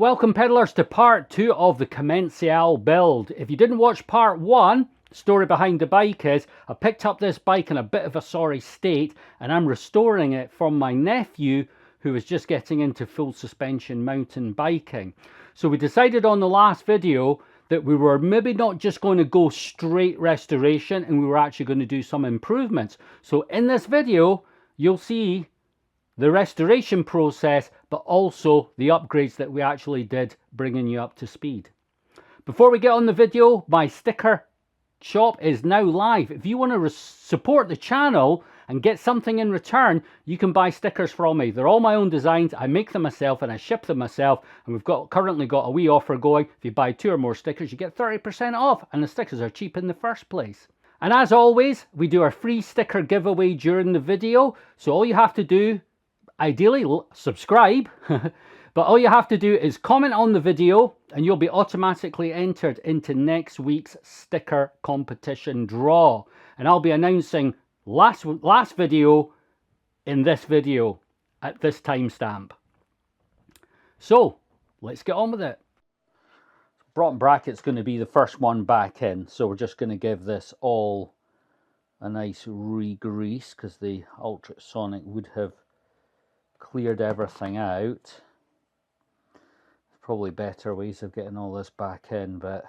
Welcome peddlers to part 2 of the Commencal build. If you didn't watch part 1, the story behind the bike is I picked up this bike in a bit of a sorry state and I'm restoring it from my nephew who was just getting into full suspension mountain biking. So we decided on the last video that we were maybe not just going to go straight restoration and we were actually going to do some improvements. So in this video you'll see the restoration process, but also the upgrades that we actually did, bringing you up to speed. Before we get on the video, my sticker shop is now live. If you want to support the channel and get something in return, you can buy stickers from me. They're all my own designs. I make them myself and I ship them myself. And we've currently got a wee offer going. If you buy 2 or more stickers, you get 30% off. And the stickers are cheap in the first place. And as always, we do our free sticker giveaway during the video. So all you have to do, ideally subscribe, but all you have to do is comment on the video and you'll be automatically entered into next week's sticker competition draw. And I'll be announcing last video in this video at this timestamp. So let's get on with it. Broughton bracket's going to be the first one back in, so we're just going to give this all a nice re-grease because the ultrasonic would have cleared everything out. There's probably better ways of getting all this back in, but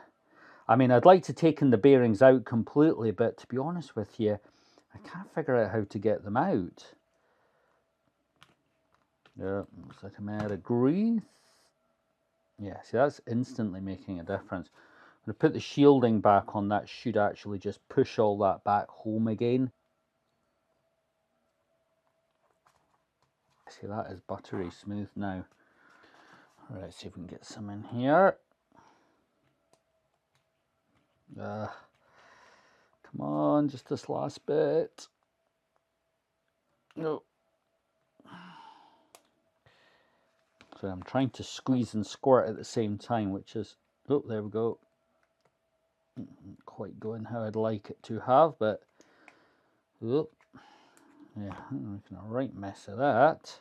I mean, I'd like to take the bearings out completely, but to be honest with you, I can't figure out how to get them out. Yeah, looks like I'm out of grease. Yeah, see, that's instantly making a difference. I'm going to put the shielding back on. That should actually just push all that back home again. See, that is buttery smooth now. All right, see if we can get some in here. Come on, just this last bit. No. So I'm trying to squeeze and squirt at the same time, which is, oh, there we go. Not quite going how I'd like it to have, but oh. Yeah, I'm making a right mess of that.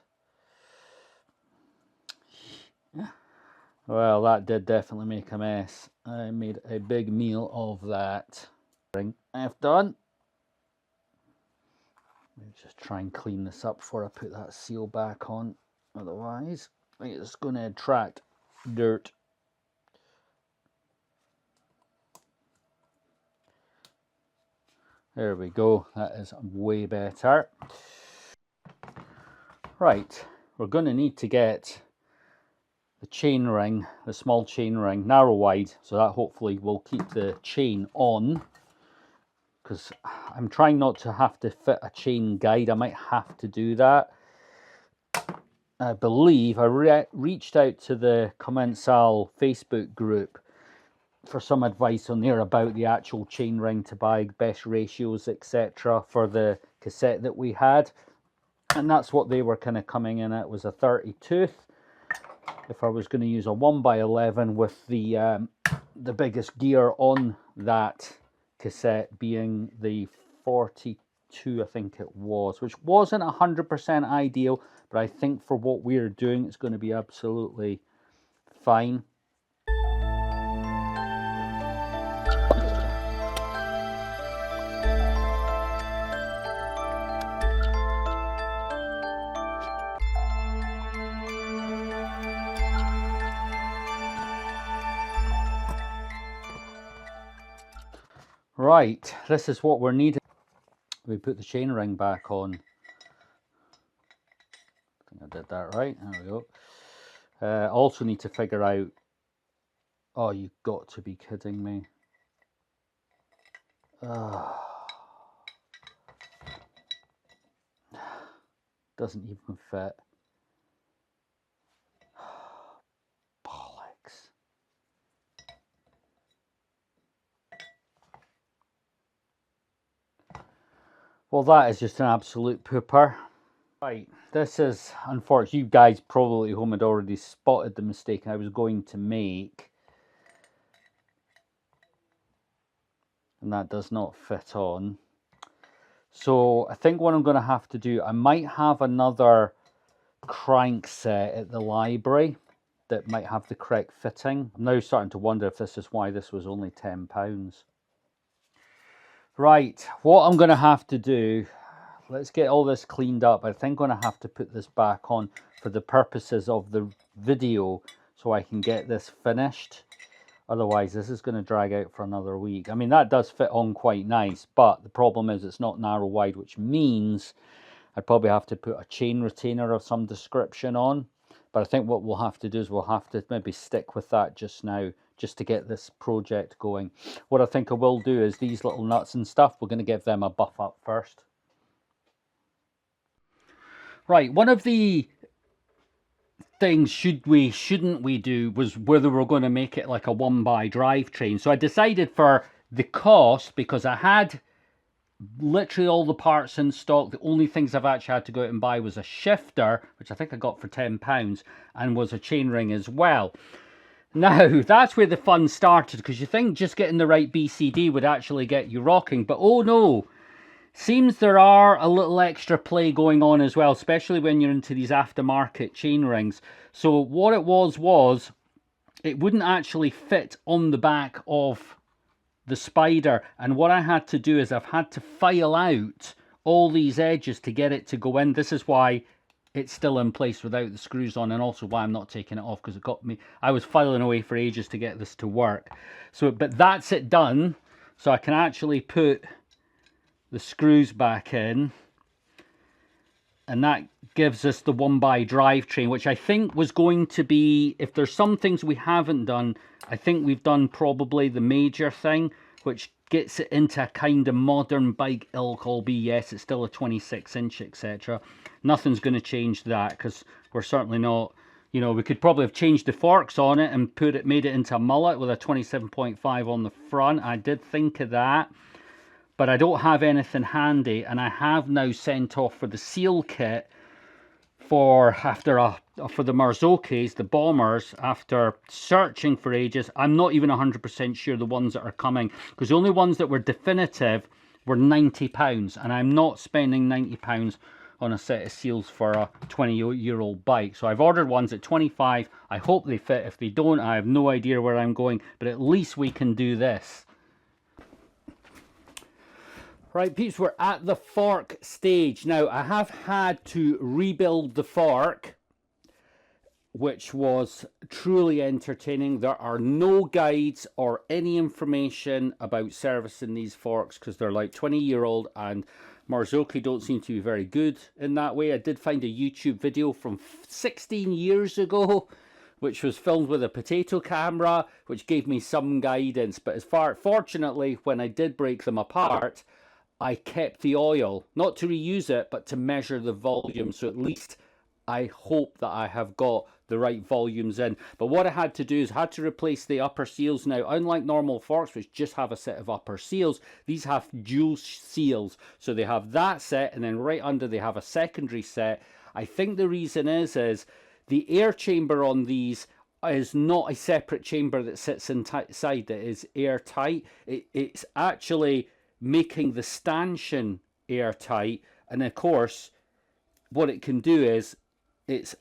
Well, that did definitely make a mess. I made a big meal of that. I've done. Let me just try and clean this up before I put that seal back on. Otherwise, it's going to attract dirt. There we go. That is way better. Right, we're going to need to get the chain ring, the small chain ring, narrow wide, so that hopefully will keep the chain on, because I'm trying not to have to fit a chain guide. I might have to do that. I believe I reached out to the Commencal Facebook group for some advice on there about the actual chain ring to buy, best ratios, etc. for the cassette that we had, and that's what they were kind of coming in at, was a 30 tooth. If I was going to use a 1x11 with the biggest gear on that cassette being the 42, I think it was, which wasn't 100% ideal, but I think for what we're doing it's going to be absolutely fine. Right, this is what we're needing. We put the chain ring back on. I think I did that right. There we go. Also need to figure out. Oh, you've got to be kidding me. Doesn't even fit. Bollocks. Well, that is just an absolute pooper. Right, this is unfortunate. You guys probably at home had already spotted the mistake I was going to make. And that does not fit on. So I think what I'm going to have to do, I might have another crank set at the library that might have the correct fitting. I'm now starting to wonder if this is why this was only £10. Right, what I'm going to have to do, let's get all this cleaned up. I think I'm going to have to put this back on for the purposes of the video so I can get this finished. Otherwise, this is going to drag out for another week. I mean, that does fit on quite nice, but the problem is it's not narrow wide, which means I'd probably have to put a chain retainer of some description on. But I think what we'll have to do is we'll have to maybe stick with that just now, just to get this project going. What I think I will do is these little nuts and stuff, we're going to give them a buff up first. Right, one of the things shouldn't we do was whether we're going to make it like a 1x drivetrain. So I decided for the cost, because I had literally all the parts in stock, the only things I've actually had to go out and buy was a shifter, which I think I got for £10, and was a chainring as well. Now that's where the fun started, because you think just getting the right BCD would actually get you rocking, but oh no, seems there are a little extra play going on as well, especially when you're into these aftermarket chain rings. So what it was it wouldn't actually fit on the back of the Spider, and what I had to do is I've had to file out all these edges to get it to go in. This is why it's still in place without the screws on, and also why I'm not taking it off, because it got me, I was filing away for ages to get this to work. So but that's it done, so I can actually put the screws back in, and that gives us the 1x drivetrain, which I think was going to be, if there's some things we haven't done, I think we've done probably the major thing, which gets it into a kind of modern bike ilk, albeit yes, it's still a 26-inch, etc. Nothing's going to change that, because we're certainly not, you know, we could probably have changed the forks on it and made it into a mullet with a 27.5 on the front. I did think of that, but I don't have anything handy, and I have now sent off for the seal kit for the Marzocchis, the bombers, after searching for ages. I'm not even 100% sure the ones that are coming, because the only ones that were definitive were £90, and I'm not spending £90 on a set of seals for a 20-year-old bike. So I've ordered ones at 25. I hope they fit. If they don't, I have no idea where I'm going, but at least we can do this. Right, peeps, we're at the fork stage. Now, I have had to rebuild the fork, which was truly entertaining. There are no guides or any information about servicing these forks, because they're like 20-year-old, and Marzocchi don't seem to be very good in that way. I did find a YouTube video from 16 years ago, which was filmed with a potato camera, which gave me some guidance. But fortunately, when I did break them apart, I kept the oil, not to reuse it, but to measure the volume. So at least I hope that I have got the right volumes in. But what I had to do is I had to replace the upper seals. Now, unlike normal forks, which just have a set of upper seals, these have dual seals. So they have that set, and then right under they have a secondary set. I think the reason is the air chamber on these is not a separate chamber that sits inside that is airtight. It's actually making the stanchion airtight, and of course what it can do is it's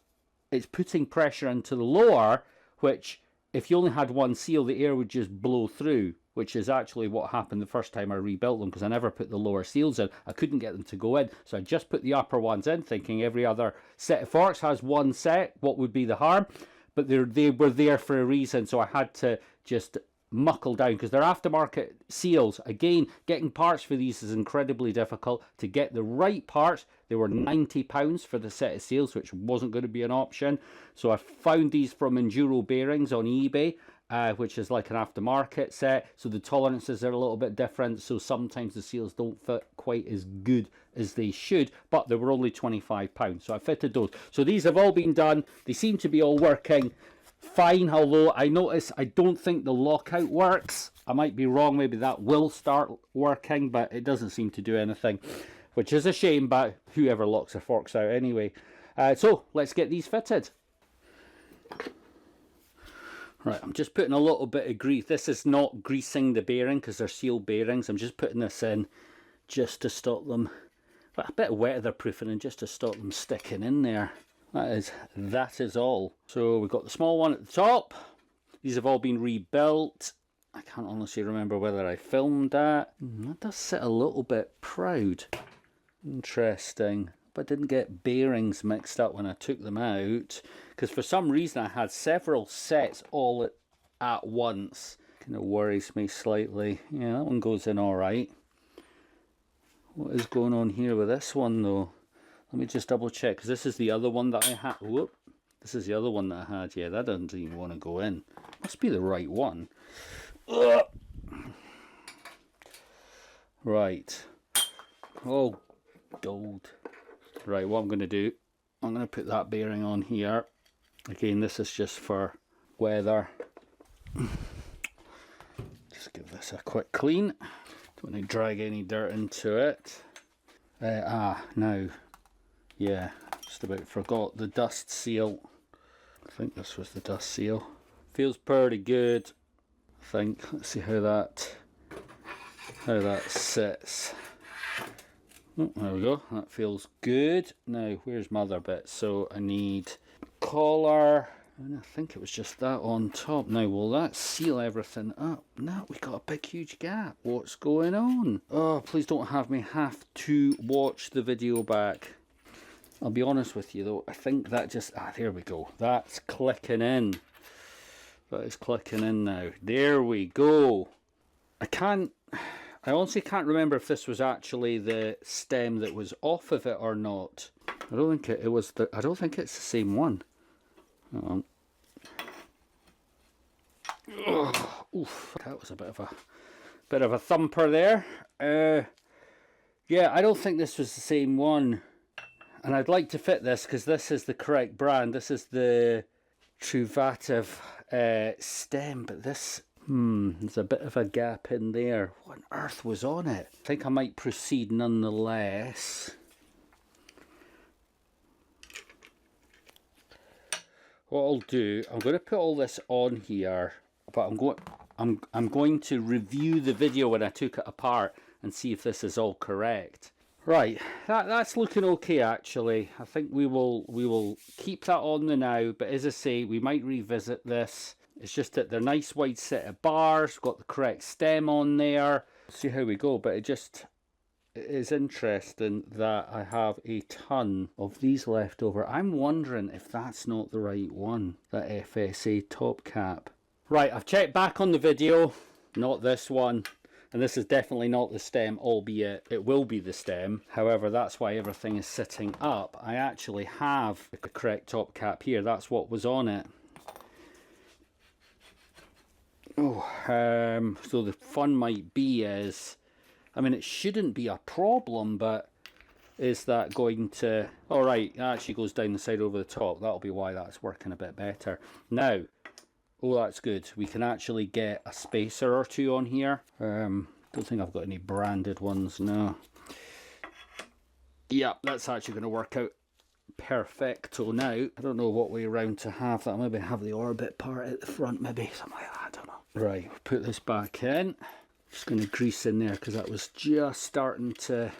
putting pressure into the lower, which if you only had one seal, the air would just blow through, which is actually what happened the first time I rebuilt them, because I never put the lower seals in. I couldn't get them to go in, so I just put the upper ones in, thinking every other set of forks has one set, what would be the harm? But they were there for a reason, so I had to just muckle down, because they're aftermarket seals. Again, getting parts for these is incredibly difficult. To get the right parts, they were £90 for the set of seals, which wasn't going to be an option. So I found these from Enduro Bearings on eBay, which is like an aftermarket set. So the tolerances are a little bit different, so sometimes the seals don't fit quite as good as they should, but they were only £25, so I fitted those. So these have all been done. They seem to be all working fine, although I notice I don't think the lockout works. I might be wrong, maybe that will start working, but it doesn't seem to do anything, which is a shame, but whoever locks their forks out anyway. So let's get these fitted. Right, I'm just putting a little bit of grease. This is not greasing the bearing because they're sealed bearings. I'm just putting this in just to stop them, a bit of weatherproofing, and just to stop them sticking in there. That is all. So we've got the small one at the top. These have all been rebuilt. I can't honestly remember whether I filmed that. That does sit a little bit proud. Interesting. But I didn't get bearings mixed up when I took them out, because for some reason I had several sets all at once. Kind of worries me slightly. Yeah, that one goes in all right. What is going on here with this one though? Let me just double check, because this is the other one that I had. Whoop. This is the other one that I had. Yeah, that doesn't even want to go in. Must be the right one. Ugh. Right. Oh, gold. Right, what I'm going to do, I'm going to put that bearing on here. Again, this is just for weather. Just give this a quick clean. Don't want to drag any dirt into it. Now, yeah, just about forgot the dust seal. I think this was the dust seal. Feels pretty good, I think. Let's see how that sits. Oh, there we go, that feels good. Now, where's my other bit? So I need collar, and I think it was just that on top. Now, will that seal everything up? No, we got a big huge gap. What's going on? Oh, please don't have me have to watch the video back. I'll be honest with you though, I think that just, there we go. That's clicking in. That is clicking in now. There we go. I honestly can't remember if this was actually the stem that was off of it or not. I don't think it was I don't think it's the same one. Hang on. Oof, that was a bit of a thumper there. Yeah, I don't think this was the same one. And I'd like to fit this because this is the correct brand. This is the Drivetrain stem, but this there's a bit of a gap in there. What on earth was on it? I think I might proceed nonetheless. What I'll do, I'm going to put all this on here, but I'm going to review the video when I took it apart and see if this is all correct. Right, that's looking okay actually. I think we will keep that on the now, but as I say, we might revisit this. It's just that they're nice wide set of bars, got the correct stem on there. See how we go, but it is interesting that I have a ton of these left over. I'm wondering if that's not the right one, that FSA top cap. Right, I've checked back on the video, not this one. And this is definitely not the stem, albeit it will be the stem. However, that's why everything is sitting up. I actually have the correct top cap here. That's what was on it. Oh, so the fun might be is, I mean, it shouldn't be a problem, but is that going to... All right, that actually goes down the side over the top. That'll be why that's working a bit better. Now... Oh, that's good. We can actually get a spacer or two on here. Don't think I've got any branded ones, no. Yeah, that's actually going to work out perfecto now. I don't know what way around to have that. Maybe have the orbit part at the front, maybe something like that. I don't know. Right, put this back in. Just going to grease in there because that was just starting to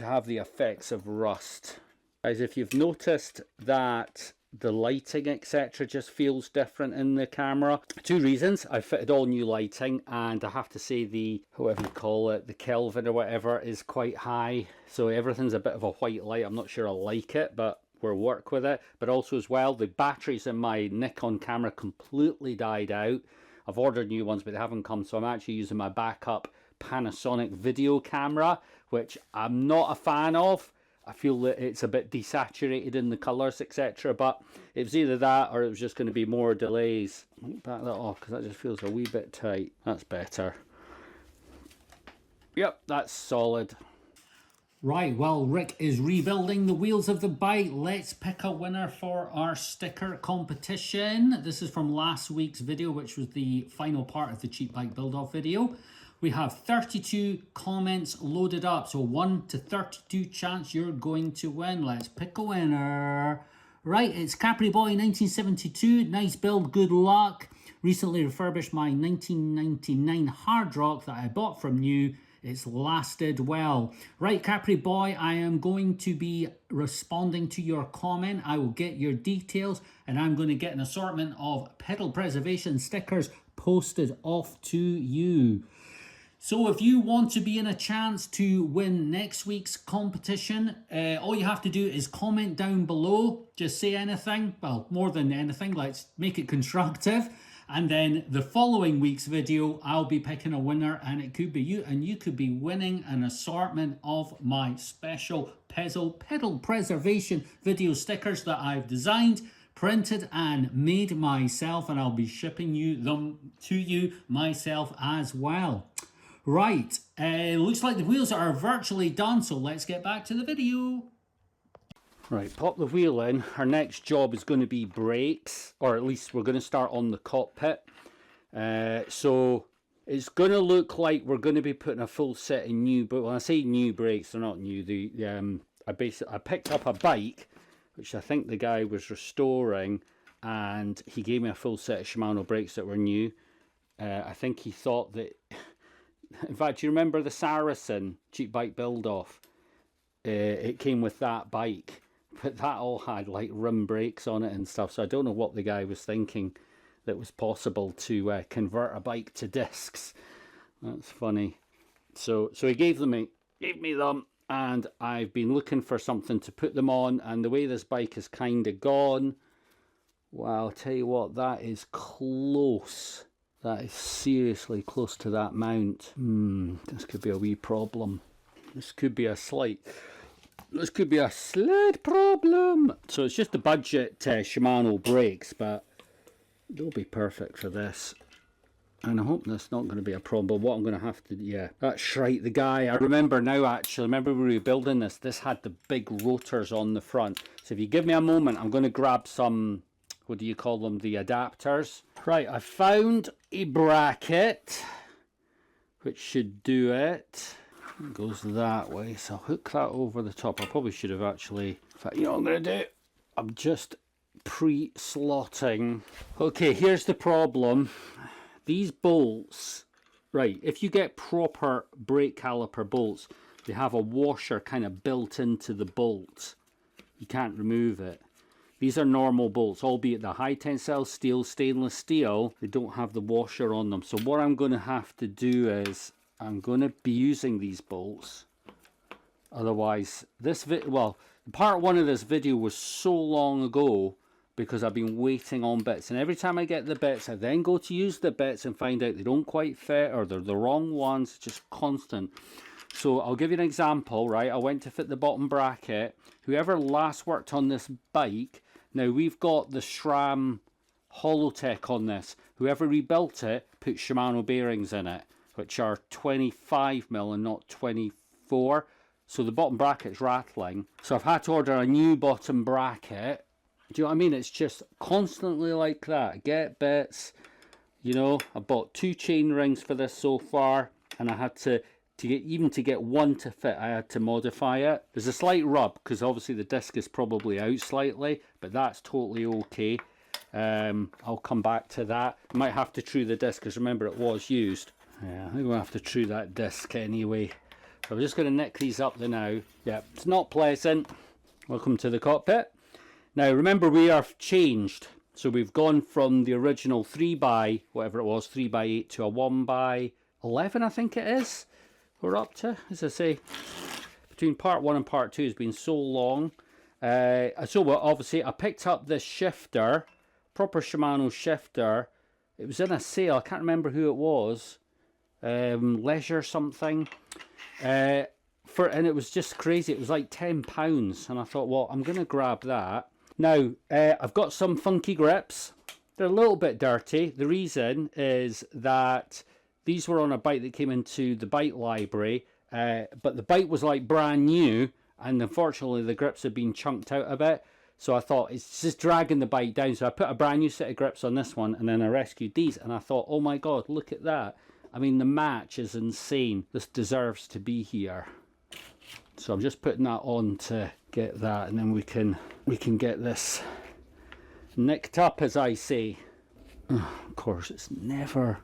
have the effects of rust. Guys, if you've noticed that the lighting etc just feels different in the camera, two reasons. I fitted all new lighting, and I have to say the, whatever you call it, the Kelvin or whatever is quite high, so everything's a bit of a white light. I'm not sure I like it, but we'll work with it. But also as well, the batteries in my Nikon camera completely died out. I've ordered new ones but they haven't come, so I'm actually using my backup Panasonic video camera, which I'm not a fan of. I feel that it's a bit desaturated in the colours, etc. But it was either that or it was just going to be more delays. Let me back that off because that just feels a wee bit tight. That's better. Yep, that's solid. Right, well, Rick is rebuilding the wheels of the bike. Let's pick a winner for our sticker competition. This is from last week's video, which was the final part of the cheap bike build-off video. We have 32 comments loaded up, so 1 to 32 chance you're going to win. Let's pick a winner. Right, it's Capri Boy 1972. Nice build, good luck. Recently refurbished my 1999 Hard Rock that I bought from new. it's lasted well. Right, Capri Boy, I am going to be responding to your comment. I will get your details, and I'm going to get an assortment of pedal preservation stickers posted off to you. So if you want to be in a chance to win next week's competition, all you have to do is comment down below. Just say anything. Well, more than anything, let's make it constructive. And then the following week's video, I'll be picking a winner, and it could be you, and you could be winning an assortment of my special pedal preservation video stickers that I've designed, printed and made myself, and I'll be shipping them to you myself as well. Right, looks like the wheels are virtually done, so let's get back to the video. Right, pop the wheel in. Our next job is going to be brakes, or at least we're going to start on the cockpit. So it's going to look like we're going to be putting a full set of new, but when I say new brakes, they're not new. I picked up a bike, which I think the guy was restoring, and he gave me a full set of Shimano brakes that were new. I think he thought that... In fact, you remember the Saracen cheap bike build-off? It came with that bike, but that all had like rim brakes on it and stuff. So I don't know what the guy was thinking that was possible to convert a bike to discs. That's funny. So he gave me them, and I've been looking for something to put them on. And the way this bike is kind of gone, well, I'll tell you what, that is close. That is seriously close to that mount. This could be a wee problem. This could be a slight problem. So it's just the budget Shimano brakes, but they'll be perfect for this. And I hope that's not going to be a problem. But what I'm going to have to, yeah, that's right. The guy, I remember now actually, remember when we were building this, this had the big rotors on the front. So if you give me a moment, I'm going to grab some, what do you call them, the adapters. Right, I found a bracket which should do it. It goes that way, so I'll hook that over the top. I probably should have actually, in fact, you know what I'm going to do? I'm just pre-slotting. Okay, here's the problem. These bolts, right, if you get proper brake caliper bolts, they have a washer kind of built into the bolt. You can't remove it. These are normal bolts, albeit the high tensile steel, stainless steel, they don't have the washer on them. So what I'm going to have to do is, I'm going to be using these bolts. Otherwise, part one of this video was so long ago because I've been waiting on bits. And every time I get the bits, I then go to use the bits and find out they don't quite fit or they're the wrong ones. It's just constant. So I'll give you an example, right? I went to fit the bottom bracket. Whoever last worked on this bike, now we've got the SRAM Holotech on this. Whoever rebuilt it put Shimano bearings in it, which are 25mm and not 24. So the bottom bracket's rattling. So I've had to order a new bottom bracket. Do you know what I mean? It's just constantly like that. Get bits. You know, I bought 2 chain rings for this so far, and I had to get one to fit, I had to modify it. There's a slight rub because obviously the disc is probably out slightly, but that's totally okay. I'll come back to that. I might have to true the disc because remember it was used. Yeah, I think we'll have to true that disc anyway. So I'm just going to nick these up now. Yeah, it's not pleasant. Welcome to the cockpit. Now remember we are changed. So we've gone from the original 3x, whatever it was, 3x8 to a 1x11 I think it is. We're up to, as I say, between part 1 and part 2 has been so long. Obviously I picked up this shifter, proper Shimano shifter. It was in a sale, I can't remember who it was, Leisure something. And it was just crazy, it was like £10. And I thought, well, I'm going to grab that. Now, I've got some funky grips. They're a little bit dirty. The reason is that these were on a bike that came into the bike library, but the bike was like brand new, and unfortunately the grips had been chunked out a bit. So I thought it's just dragging the bike down. So I put a brand new set of grips on this one, and then I rescued these, and I thought, oh my god, look at that. I mean, the match is insane. This deserves to be here. So I'm just putting that on to get that, and then we can get this nicked up, as I say. Of course, it's never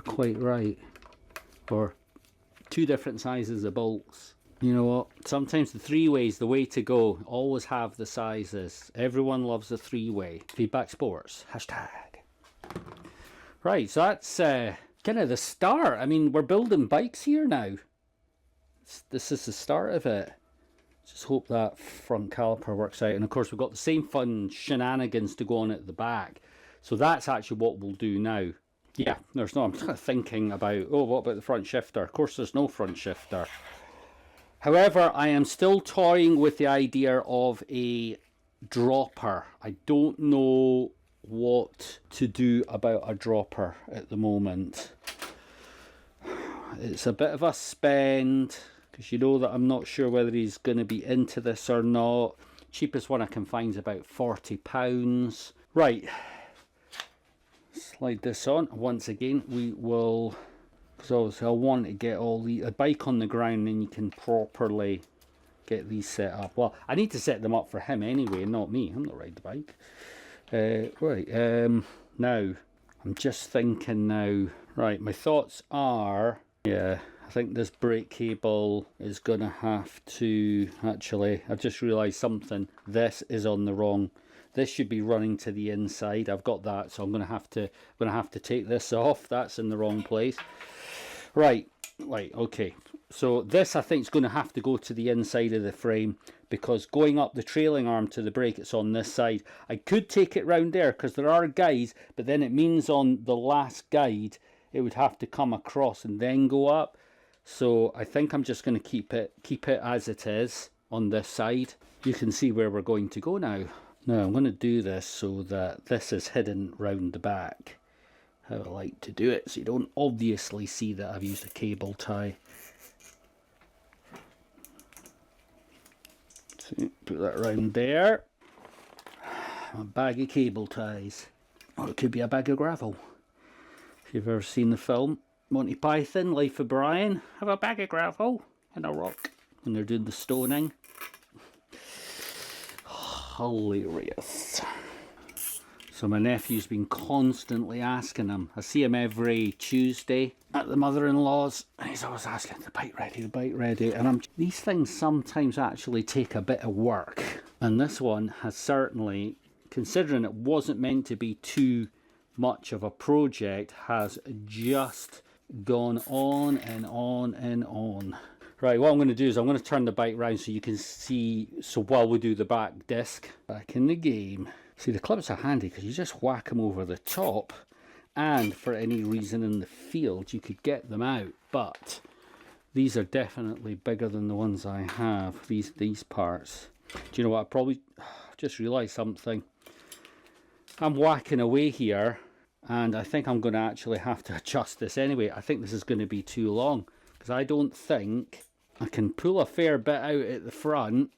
quite right, or 2 different sizes of bolts. You know what? Sometimes the 3-way is the way to go. Always have the sizes. Everyone loves the 3-way. Feedback Sports. Hashtag. Right, so that's kind of the start. I mean, we're building bikes here now. This is the start of it. Just hope that front caliper works out. And of course, we've got the same fun shenanigans to go on at the back. So that's actually what we'll do now. Yeah, there's no, I'm kind of thinking about, oh, what about the front shifter? Of course, there's no front shifter. However, I am still toying with the idea of a dropper. I don't know what to do about a dropper at the moment. It's a bit of a spend, because you know that I'm not sure whether he's going to be into this or not. Cheapest one I can find is about £40. Right. Slide this on. Once again, we will, because obviously I want to get a bike on the ground, and you can properly get these set up. Well, I need to set them up for him anyway, not me. I'm not riding the bike. Right, now, I'm just thinking now. Right, my thoughts are, yeah, I think this brake cable is going to have to, actually, I've just realised something. This is on the wrong. This should be running to the inside. I've got that, so I'm going to have to take this off. That's in the wrong place. Right, okay. So this, I think, is going to have to go to the inside of the frame, because going up the trailing arm to the brake, it's on this side. I could take it round there, because there are guides, but then it means on the last guide, it would have to come across and then go up. So I think I'm just going to keep it as it is on this side. You can see where we're going to go now. Now I'm going to do this so that this is hidden round the back. How I like to do it, so you don't obviously see that I've used a cable tie. So put that round there. A bag of cable ties. Or it could be a bag of gravel. If you've ever seen the film Monty Python, Life of Brian, have a bag of gravel and a rock when they're doing the stoning. Hilarious. So my nephew's been constantly asking him. I see him every Tuesday at the mother-in-law's, and he's always asking, the bike ready, the bike ready. And these things sometimes actually take a bit of work. And this one has certainly, considering it wasn't meant to be too much of a project, has just gone on and on and on. Right, what I'm going to do is I'm going to turn the bike round so you can see, so while we do the back disc, back in the game. See, the clips are handy because you just whack them over the top, and for any reason in the field you could get them out, but these are definitely bigger than the ones I have, these parts. Do you know what, I probably just realised something. I'm whacking away here, and I think I'm going to actually have to adjust this anyway. I think this is going to be too long, because I don't think I can pull a fair bit out at the front,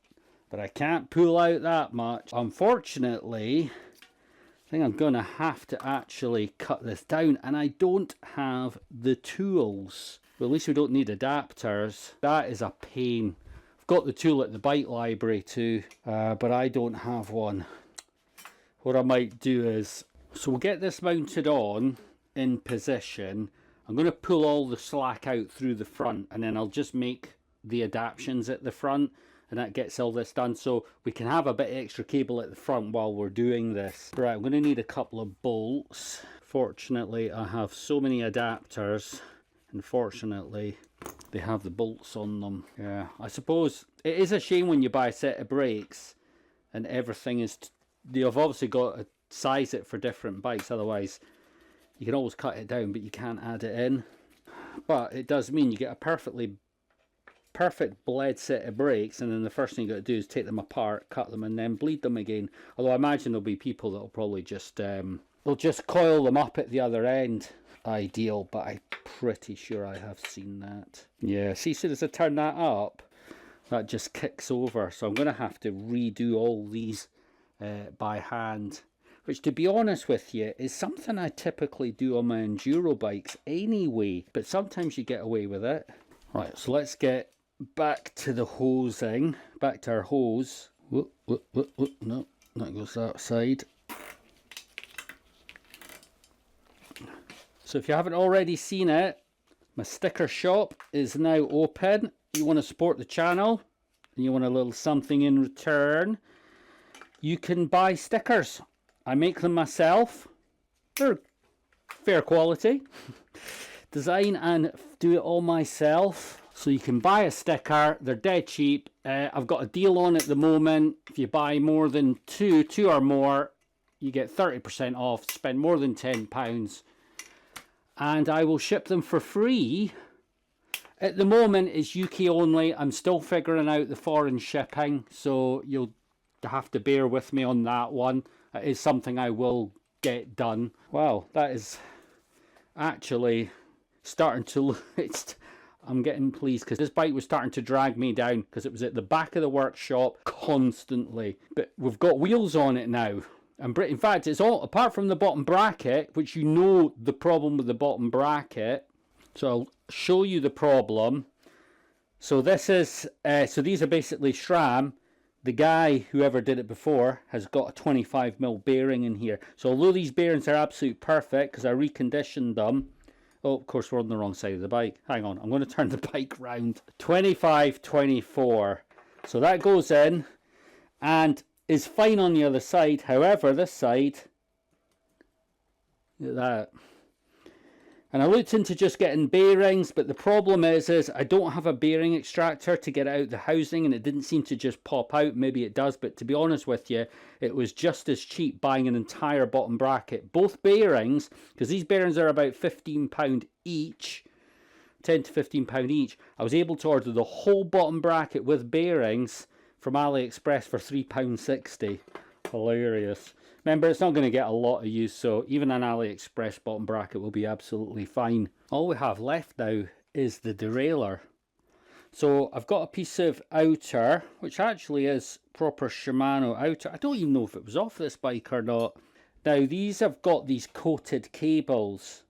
but I can't pull out that much. Unfortunately, I think I'm going to have to actually cut this down, and I don't have the tools. Well, at least we don't need adapters. That is a pain. I've got the tool at the bike library too, but I don't have one. What I might do is, so we'll get this mounted on in position. I'm going to pull all the slack out through the front, and then I'll just make the adaptions at the front, and that gets all this done, so we can have a bit of extra cable at the front while we're doing this. Right, I'm going to need a couple of bolts. Fortunately, I have so many adapters, and fortunately they have the bolts on them. Yeah, I suppose it is a shame when you buy a set of brakes and everything is, you've obviously got to size it for different bikes, otherwise you can always cut it down but you can't add it in. But it does mean you get a perfect bled set of brakes, and then the first thing you got to do is take them apart, cut them, and then bleed them again. Although I imagine there'll be people that'll probably just they'll just coil them up at the other end. Ideal, but I'm pretty sure I have seen that. Yeah, see, as soon as I turn that up, that just kicks over. So I'm going to have to redo all these by hand, which, to be honest with you, is something I typically do on my enduro bikes anyway, but sometimes you get away with it. Right, so let's get back to the hosing, back to our hose. Whoop, whoop, whoop, whoop. No, that goes that side. So if you haven't already seen it, My sticker shop is now open. You want to support the channel and you want a little something in return, you can buy stickers. I make them myself. They're fair quality. Design and do it all myself. So you can buy a sticker. They're dead cheap. I've got a deal on at the moment. If you buy more than two or more, you get 30% off. Spend more than £10. And I will ship them for free. At the moment, it's UK only. I'm still figuring out the foreign shipping. So you'll have to bear with me on that one. It is something I will get done. Wow, that is actually starting to look... I'm getting pleased because this bike was starting to drag me down because it was at the back of the workshop constantly. But we've got wheels on it now. And in fact, it's all, apart from the bottom bracket, which you know the problem with the bottom bracket. So I'll show you the problem. So this is, so these are basically SRAM. The guy, whoever did it before, has got a 25mm bearing in here. So although these bearings are absolute perfect because I reconditioned them. Oh, of course, we're on the wrong side of the bike. Hang on, I'm going to turn the bike round. 25, 24. So that goes in and is fine on the other side. However, this side, look at that. And I looked into just getting bearings, but the problem is I don't have a bearing extractor to get out the housing, and it didn't seem to just pop out. Maybe it does, but to be honest with you, it was just as cheap buying an entire bottom bracket. Both bearings, because these bearings are about £15 each, 10 to £15 each. I was able to order the whole bottom bracket with bearings from AliExpress for £3.60. Hilarious. Remember, it's not going to get a lot of use, so even an AliExpress bottom bracket will be absolutely fine. All we have left now is the derailleur. So I've got a piece of outer, which actually is proper Shimano outer. I don't even know if it was off this bike or not. Now, these have got these coated cables.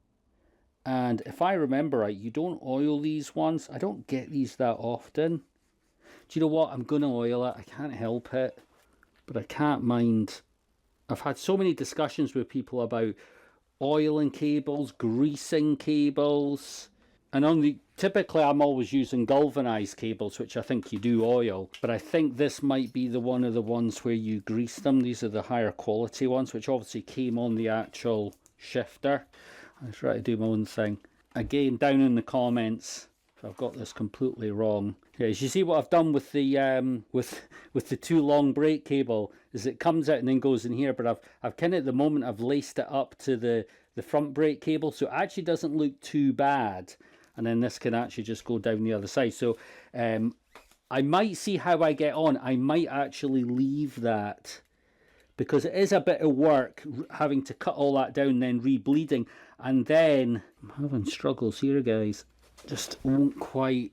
And if I remember right, you don't oil these ones. I don't get these that often. Do you know what? I'm going to oil it. I can't help it. But I can't mind. I've had so many discussions with people about oiling cables, greasing cables, and typically I'm always using galvanized cables, which I think you do oil, but I think this might be one of the ones where you grease them. These are the higher quality ones, which obviously came on the actual shifter. I try to do my own thing. Again, down in the comments if I've got this completely wrong. Yeah, as you see what I've done with the with the too long brake cable is it comes out and then goes in here, but I've kind of at the moment I've laced it up to the front brake cable, so it actually doesn't look too bad, and then this can actually just go down the other side. So I might see how I get on. I might actually leave that, because it is a bit of work having to cut all that down, then rebleeding, and then I'm having struggles here, guys. Just won't quite.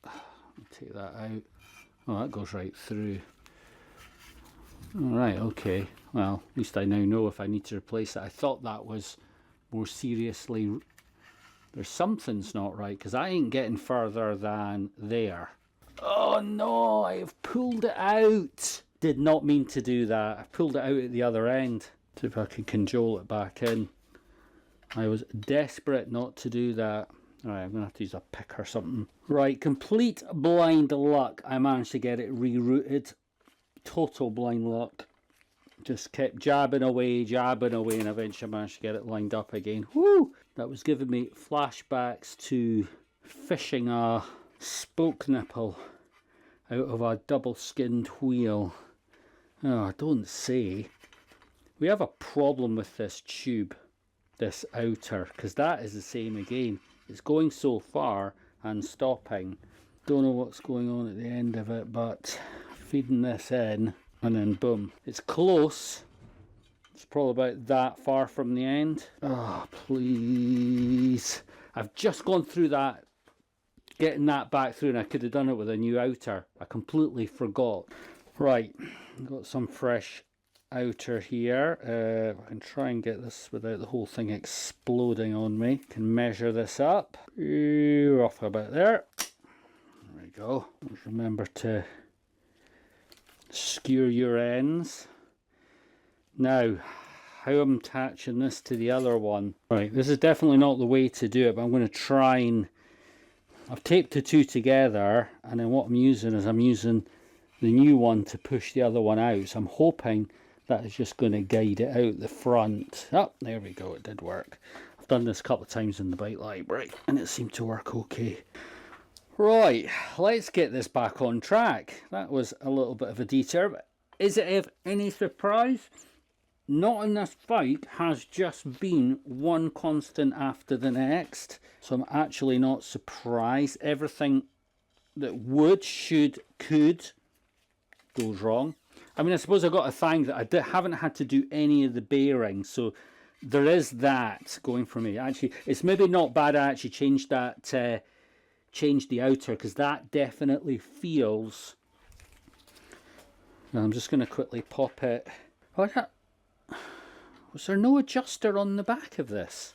Let me take that out. Oh, that goes right through. Alright, okay. Well, at least I now know if I need to replace it. I thought that was more seriously. There's something's not right, because I ain't getting further than there. Oh no, I have pulled it out. Did not mean to do that. I pulled it out at the other end. See if I can cajole it back in. I was desperate not to do that. Alright, I'm going to have to use a pick or something. Right, complete blind luck. I managed to get it rerouted. Total blind luck. Just kept jabbing away, and eventually I managed to get it lined up again. Woo! That was giving me flashbacks to fishing a spoke nipple out of a double-skinned wheel. Oh, don't say. We have a problem with this tube, this outer, because that is the same again. It's going so far and stopping. Don't know what's going on at the end of it, but feeding this in and then boom. It's close. It's probably about that far from the end. Oh, please. I've just gone through that, getting that back through, and I could have done it with a new outer. I completely forgot. Right, got some fresh outer here. I can try and get this without the whole thing exploding on me. Can measure this up. Off about there. There we go. Just remember to skewer your ends. Now, how I'm attaching this to the other one. Right, this is definitely not the way to do it, but I'm going to try and... I've taped the two together, and then what I'm using is I'm using the new one to push the other one out. So I'm hoping that is just going to guide it out the front. Oh, there we go, it did work. I've done this a couple of times in the bike library, and it seemed to work okay. Right, let's get this back on track. That was a little bit of a detour, but is it of any surprise? Not on this bike has just been one constant after the next. So I'm actually not surprised. Everything that would, should, could goes wrong. I mean, I suppose I've got to thank that I haven't had to do any of the bearings. So there is that going for me. Actually, it's maybe not bad I actually changed that... change the outer, because that definitely feels... Now I'm just going to quickly pop it. Was there no adjuster on the back of this?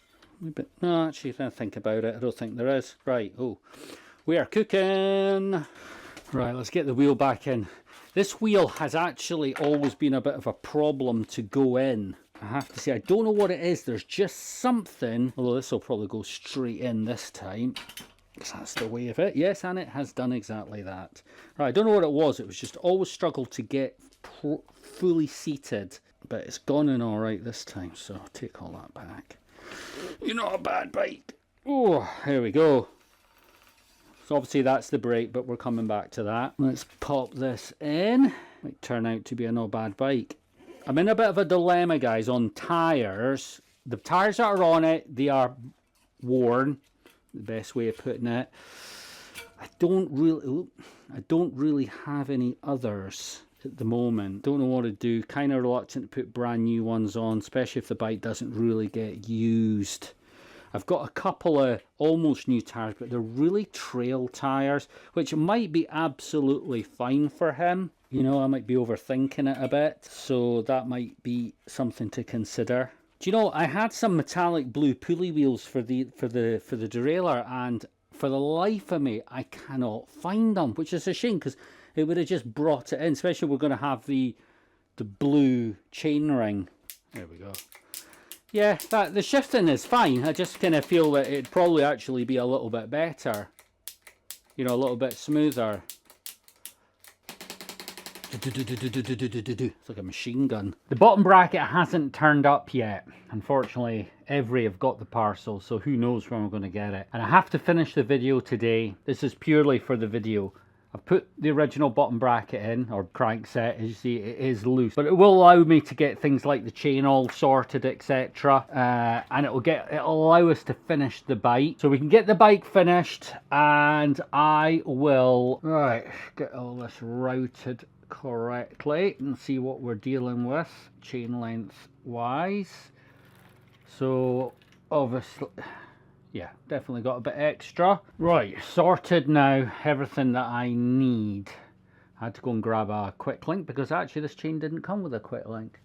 No, actually, if I think about it, I don't think there is. Right, oh, we are cooking. Right, let's get the wheel back in. This wheel has actually always been a bit of a problem to go in. I have to say, I don't know what it is. There's just something, although this will probably go straight in this time, because that's the way of it. Yes, and it has done exactly that. Right, I don't know what it was. It was just always struggled to get fully seated. But it's gone in all right this time, so I'll take all that back. You're not a bad bike. Oh, here we go. So obviously that's the brake, but we're coming back to that. Let's pop this in. Might turn out to be a not bad bike. I'm in a bit of a dilemma, guys, on tyres. The tyres that are on it, they are worn. The best way of putting it. I don't really have any others at the moment. Don't know what to do. Kind of reluctant to put brand new ones on, especially if the bike doesn't really get used. I've got a couple of almost new tyres, but they're really trail tyres, which might be absolutely fine for him. You know, I might be overthinking it a bit, so that might be something to consider. Do you know, I had some metallic blue pulley wheels for the derailleur, and for the life of me, I cannot find them, which is a shame, because it would have just brought it in, especially we're going to have the blue chainring. There we go. Yeah, the shifting is fine. I just kind of feel that it'd probably actually be a little bit better. You know, a little bit smoother. It's like a machine gun. The bottom bracket hasn't turned up yet. Unfortunately, Every have got the parcel, so who knows when we're going to get it. And I have to finish the video today. This is purely for the video. I've put the original bottom bracket in, or crankset. As you see, it is loose, but it will allow me to get things like the chain all sorted, etc. And it'll allow us to finish the bike, so we can get the bike finished. And I will get all this routed correctly and see what we're dealing with chain length wise. So obviously, yeah, definitely got a bit extra. Right, sorted now, everything that I need. I had to go and grab a quick link because actually this chain didn't come with a quick link.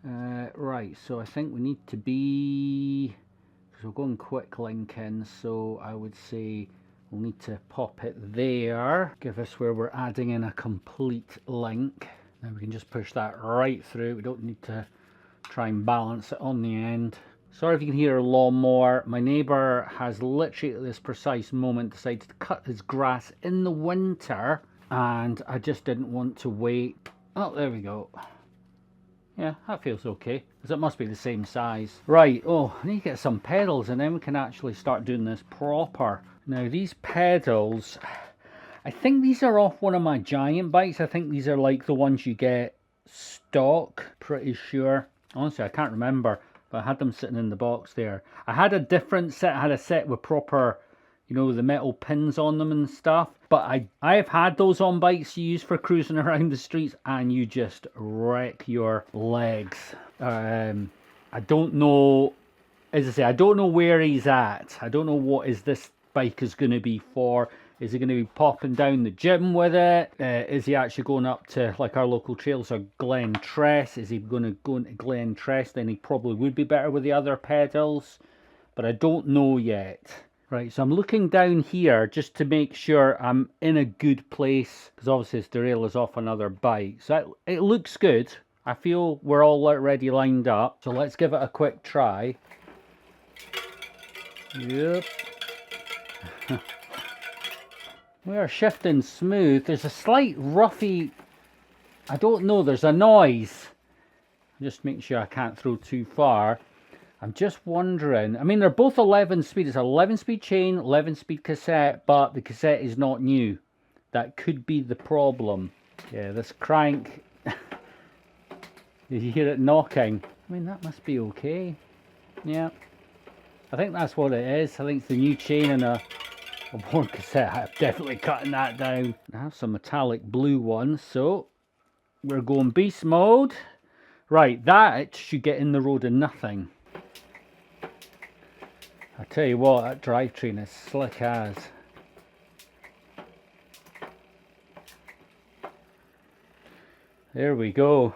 Right, so I think we need to be, because we're going quick link in, so I would say we'll need to pop it there. Give us where we're adding in a complete link. Then we can just push that right through. We don't need to try and balance it on the end. Sorry if you can hear a lawnmower. My neighbour has literally at this precise moment decided to cut his grass in the winter, and I just didn't want to wait. Oh, there we go. Yeah, that feels okay, because it must be the same size. Right, oh, I need to get some pedals and then we can actually start doing this proper. Now these pedals, I think these are off one of my giant bikes. I think these are like the ones you get stock, pretty sure. Honestly, I can't remember. But I had them sitting in the box there. I had a different set. I had a set with proper, you know, the metal pins on them and stuff. But I've had those on bikes you use for cruising around the streets, and you just wreck your legs. I don't know, as I say, I don't know where he's at. I don't know what this bike is going to be for. Is he going to be popping down the gym with it? Is he actually going up to, like, our local trails or Glen Tress? Is he going to go into Glen Tress? Then he probably would be better with the other pedals. But I don't know yet. Right, so I'm looking down here just to make sure I'm in a good place. Because obviously this derailleur is off another bike. So it looks good. I feel we're all already lined up, so let's give it a quick try. Yep. We are shifting smooth. There's a slight roughy, I don't know, there's a noise. Just making sure I can't throw too far. I'm just wondering, I mean, they're both 11 speed. It's an 11 speed chain, 11 speed cassette, but the cassette is not new. That could be the problem. Yeah, this crank, you hear it knocking. I mean, that must be okay. Yeah, I think that's what it is. I think it's the new chain and a worn cassette. I'm definitely cutting that down. I have some metallic blue ones, so we're going beast mode. Right, that should get in the road of nothing. I tell you what, that drivetrain is slick as. There we go.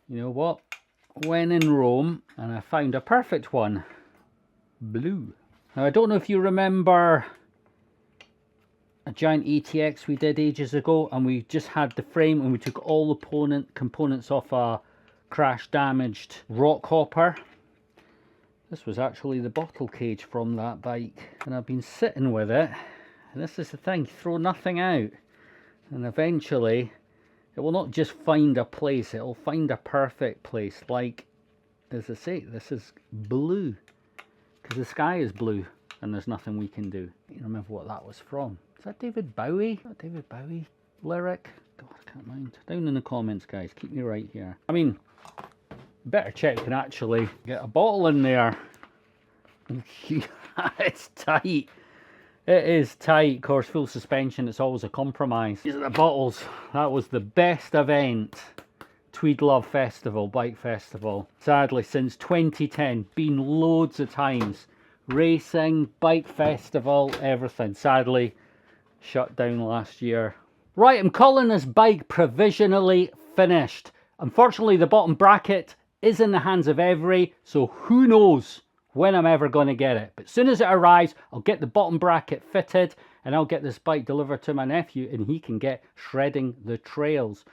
You know what? When in Rome, and I found a perfect one. Blue. Now, I don't know if you remember a giant ATX we did ages ago, and we just had the frame and we took all the components off a crash damaged rock hopper. This was actually the bottle cage from that bike, and I've been sitting with it, and this is the thing, throw nothing out, and eventually it will not just find a place, it will find a perfect place. Like, as I say, this is blue, because the sky is blue, and there's nothing we can do. I don't remember what that was from. Is that David Bowie? Is that David Bowie lyric? God, I can't mind. Down in the comments, guys, keep me right here. I mean, better check and actually get a bottle in there. It's tight. It is tight. Of course, full suspension, it's always a compromise. These are the bottles. That was the best event. Tweed Love Festival, Bike Festival. Sadly, since 2010, been loads of times. Racing, bike festival, everything. Sadly, shut down last year. Right, I'm calling this bike provisionally finished. Unfortunately, the bottom bracket is in the hands of Every, so who knows when I'm ever going to get it. But as soon as it arrives, I'll get the bottom bracket fitted and I'll get this bike delivered to my nephew and he can get shredding the trails.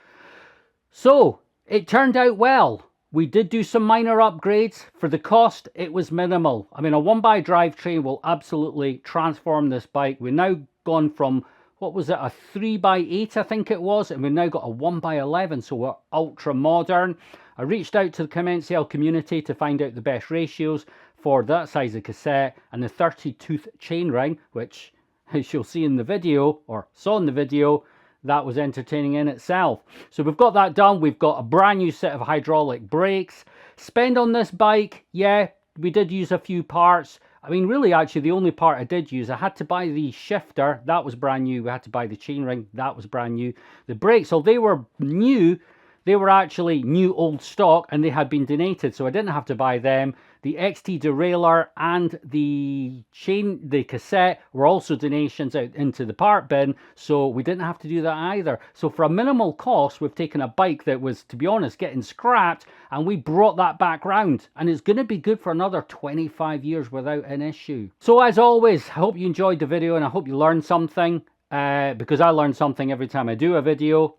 So, it turned out well. We did do some minor upgrades. For the cost, it was minimal. I mean, a 1x drivetrain will absolutely transform this bike. We've now gone from, what was it, a 3x8 I think it was, and we've now got a 1x11, so we're ultra modern. I reached out to the Commencal community to find out the best ratios for that size of cassette and the 30-tooth chainring, which, as you'll see in the video, or saw in the video, that was entertaining in itself. So we've got that done. We've got a brand new set of hydraulic brakes. Spend on this bike, yeah, we did use a few parts. I mean, really, actually, the only part I did use, I had to buy the shifter. That was brand new. We had to buy the chainring. That was brand new. The brakes, so they were new. They were actually new old stock and they had been donated, so I didn't have to buy them. The XT derailleur and the cassette were also donations out into the part bin, so we didn't have to do that either. So for a minimal cost, we've taken a bike that was, to be honest, getting scrapped, and we brought that back round, and it's going to be good for another 25 years without an issue. So as always, I hope you enjoyed the video and I hope you learned something, because I learn something every time I do a video.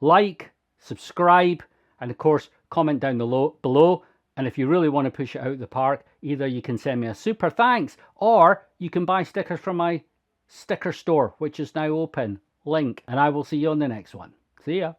Like, subscribe, and of course comment down below. And if you really want to push it out the park, either you can send me a super thanks or you can buy stickers from my sticker store, which is now open. Link, and I will see you on the next one. See ya.